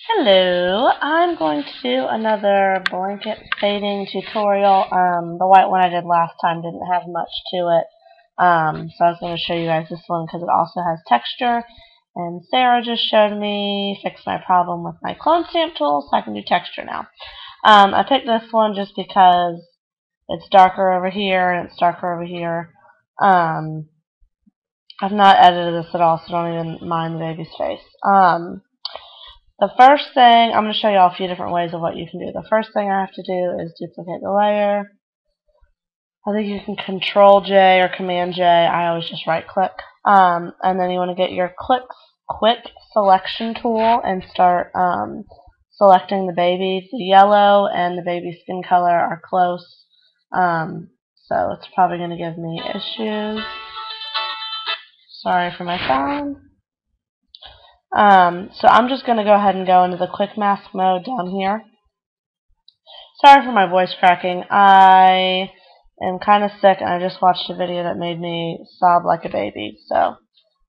Hello, I'm going to do another blanket fading tutorial. The white one I did last time didn't have much to it, so I was going to show you guys this one because it also has texture. And Sarah just showed me fix my problem with my clone stamp tool, so I can do texture now. I picked this one just because it's darker over here and it's darker over here. I've not edited this at all, so don't even mind the baby's face. The first thing, I'm going to show you all a few different ways of what you can do. The first thing I have to do is duplicate the layer. I think you can Control J or Command J. I always just right click. And then you want to get your quick selection tool and start selecting the baby. The yellow and the baby skin color are close, so it's probably going to give me issues. Sorry for my sound. So I'm just going to go ahead and go into the quick mask mode down here. Sorry for my voice cracking. I am kind of sick and I just watched a video that made me sob like a baby. So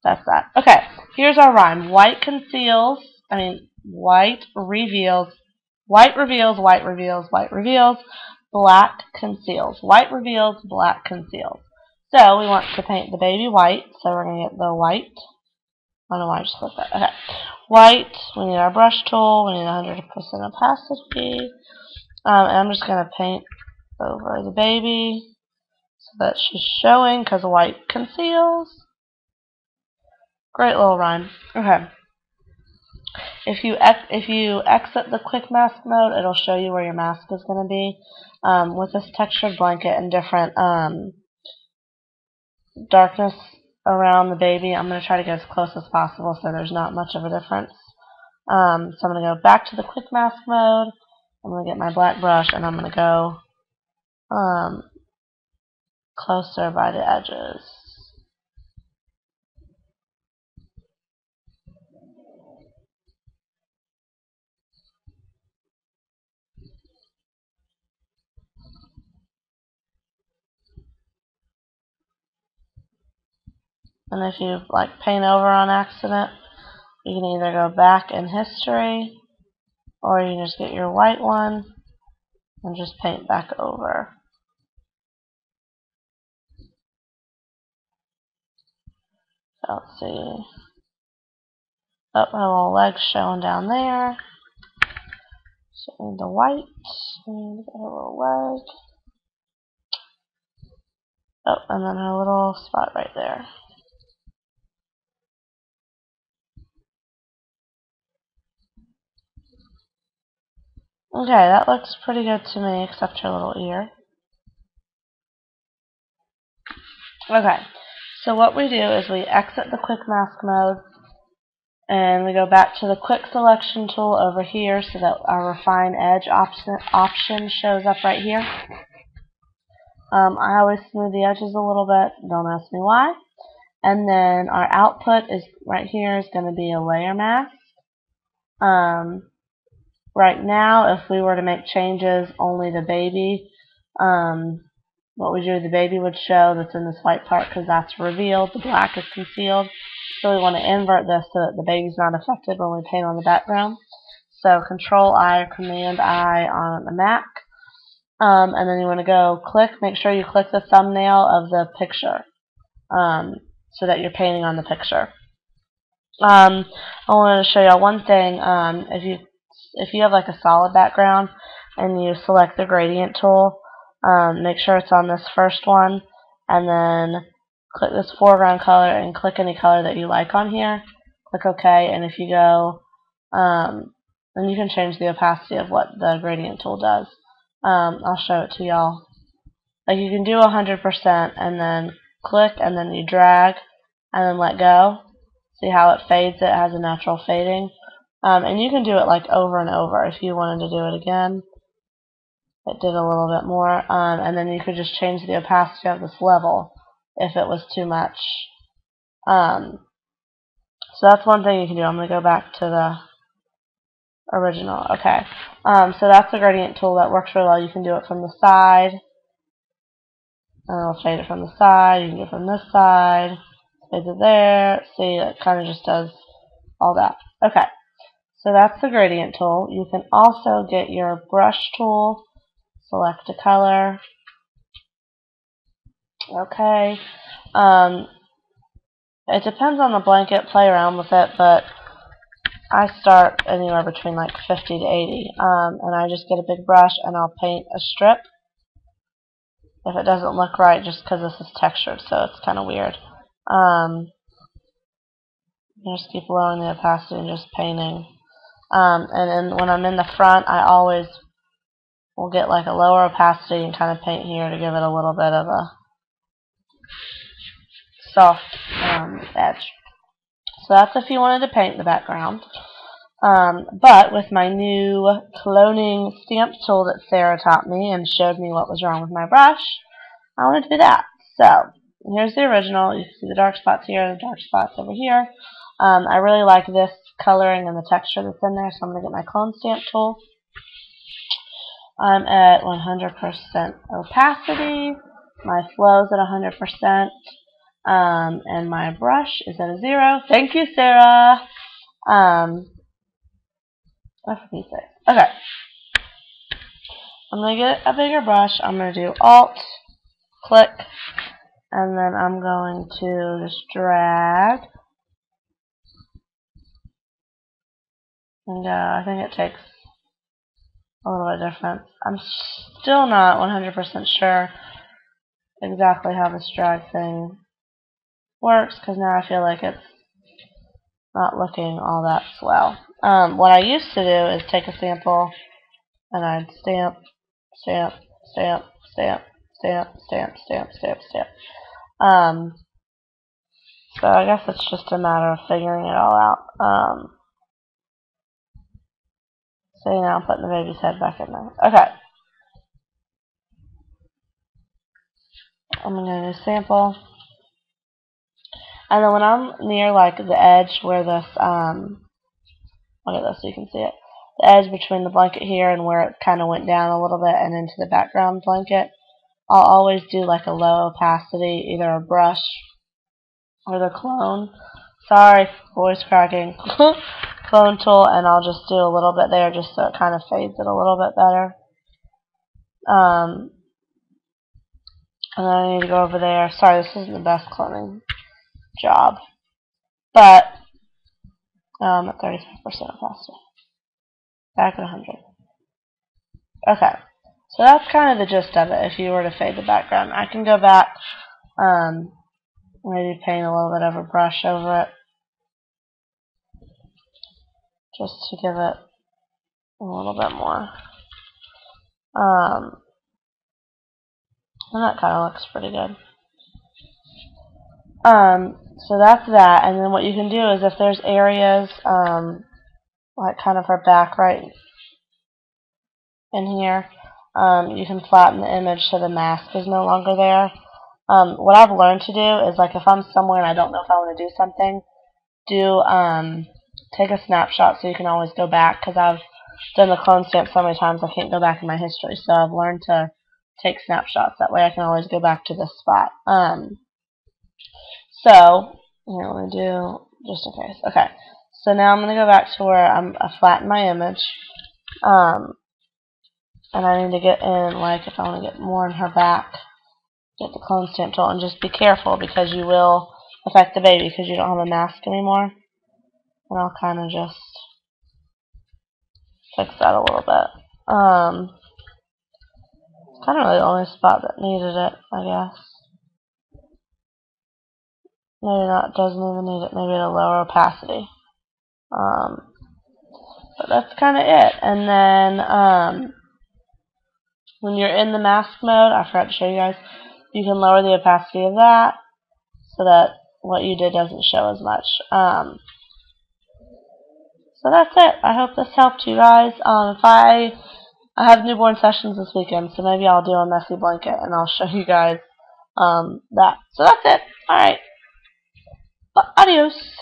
that's that. Okay, here's our rhyme. White reveals, white reveals, white reveals, white reveals, black conceals. White reveals, black conceals. So we want to paint the baby white, so we're going to get the white. I don't know why I just clicked that. Okay. White, we need our brush tool, we need 100% opacity. And I'm just going to paint over the baby so that she's showing because white conceals. Great little rhyme. Okay. If you exit the quick mask mode, it'll show you where your mask is going to be. With this textured blanket and different darkness around the baby, I'm going to try to get as close as possible so there's not much of a difference. So I'm going to go back to the quick mask mode. I'm going to get my black brush and I'm going to go closer by the edges. And if you paint over on accident, you can either go back in history or you can just get your white one and just paint back over. So let's see. Oh, her little leg's showing down there. So the white, and her little leg. Oh, and then her little spot right there. Okay, that looks pretty good to me, except her little ear. Okay, so what we do is we exit the quick mask mode, and we go back to the quick selection tool over here so that our refine edge option shows up right here. I always smooth the edges a little bit, don't ask me why. And then our output is right here is going to be a layer mask. Right now, if we were to make changes, only the baby, what we do, the baby would show that's in this white part because that's revealed, the black is concealed. So we want to invert this so that the baby's not affected when we paint on the background. So Control I or Command I on the Mac. And then you want to go make sure you click the thumbnail of the picture so that you're painting on the picture. I wanted to show y'all one thing. If you have a solid background and you select the gradient tool, make sure it's on this first one, and then click this foreground color and click any color that you like on here. Click OK, and if you go, then you can change the opacity of what the gradient tool does. I'll show it to y'all. You can do 100% and then click and then you drag and then let go. See how it fades? It has a natural fading. And you can do it over and over if you wanted to do it again. It did a little bit more. And then you could just change the opacity of this level if it was too much. So that's one thing you can do. I'm going to go back to the original. Okay. So that's the gradient tool that works really well. You can do it from the side. And it'll fade it from the side. You can do it from this side. Fade it there. See, it kind of just does all that. Okay. So that's the gradient tool. You can also get your brush tool, select a color. Okay. It depends on the blanket, play around with it, but I start anywhere between like 50 to 80. And I just get a big brush and I'll paint a strip. If it doesn't look right, just because this is textured, so it's kind of weird. Just keep lowering the opacity and just painting. And then when I'm in the front, I always will get like a lower opacity and kind of paint here to give it a little bit of a soft edge. So that's if you wanted to paint the background. But with my new cloning stamp tool that Sarah taught me and showed me what was wrong with my brush, I want to do that. So here's the original. You can see the dark spots here and the dark spots over here. I really like this coloring and the texture that's in there, so I'm going to get my clone stamp tool. I'm at 100% opacity. My flow's at 100%. And my brush is at a 0. Thank you, Sarah. Okay. I'm going to get a bigger brush. I'm going to do Alt, click, and then I'm going to just drag. And I think it takes a little bit of difference. I'm still not 100% sure exactly how this drag thing works, because now I feel like it's not looking all that swell. What I used to do is take a sample and I'd stamp, stamp, stamp, stamp, stamp, stamp, stamp, stamp, stamp. So I guess it's just a matter of figuring it all out. So now I'm putting the baby's head back in there. Okay. I'm going to do sample. And then when I'm near like the edge where this, look at this so you can see it. The edge between the blanket here and where it kind of went down a little bit and into the background blanket, I'll always do like a low opacity, either a brush or the clone. Sorry, voice cracking. Clone tool, and I'll just do a little bit there just so it kind of fades it a little bit better. And then I need to go over there. Sorry, this isn't the best cloning job, but at 35% opacity. Back at 100. Okay, so that's kind of the gist of it. If you were to fade the background, I can go back, maybe paint a little bit of a brush over it, just to give it a little bit more. And that kind of looks pretty good. So that's that, and then what you can do is if there's areas, like kind of her back right in here, you can flatten the image so the mask is no longer there. What I've learned to do is, like, if I'm somewhere and I don't know if I want to do something, take a snapshot so you can always go back, because I've done the clone stamp so many times I can't go back in my history, so I've learned to take snapshots. That way I can always go back to this spot. So, here, let me do, just in case. Okay, so now I'm going to go back to where I flatten my image. And I need to get in, like, if I want to get more in her back, get the clone stamp tool, and just be careful because you will affect the baby because you don't have a mask anymore. And I'll kind of just fix that a little bit. It's kind of really the only spot that needed it, I guess. Maybe not, doesn't even need it, maybe at a lower opacity. But that's kind of it. And then, when you're in the mask mode, I forgot to show you guys, you can lower the opacity of that so that what you did doesn't show as much. So that's it. I hope this helped you guys. I have newborn sessions this weekend, so maybe I'll do a messy blanket and I'll show you guys that. So that's it. Alright. Adios.